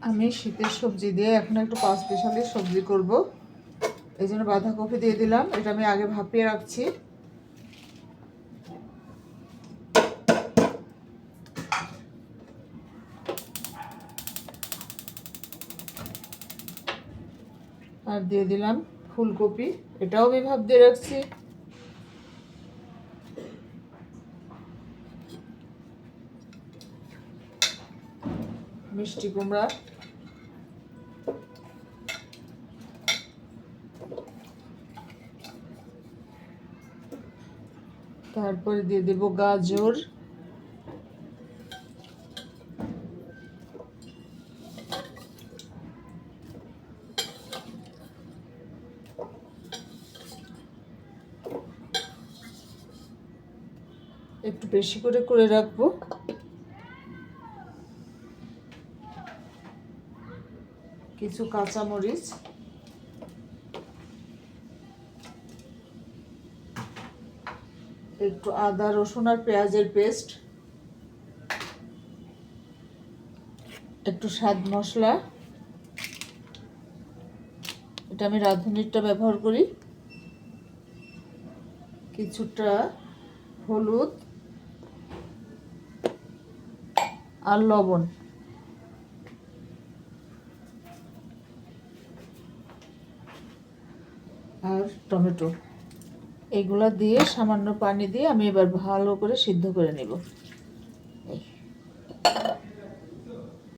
আমি শীতের সবজি দিয়ে এখন একটু পাঁচ স্পেশালি সবজি করব। এই জন্য বাঁধাকপি দিয়ে দিলাম। এটা আমি আগে ভাপিয়ে রাখছি। আর দিয়ে দিলাম ফুলকপি, এটাও আমি ভাপ দিয়ে রাখছি। মিষ্টি কুমড়া, তারপরে দিয়ে দেব গাজর, একটু বেশি করে রাখবো। কিছু কাঁচামরিচ, একটু আদা রসুন আর পেঁয়াজের পেস্ট, একটু স্বাদ মশলা, এটা আমি রাঁধুনিটা ব্যবহার করি, কিছুটা হলুদ আর লবণ, আর টমেটো। এগুলা দিয়ে সামান্য পানি দিয়ে আমি এবার ভালো করে সিদ্ধ করে নেব।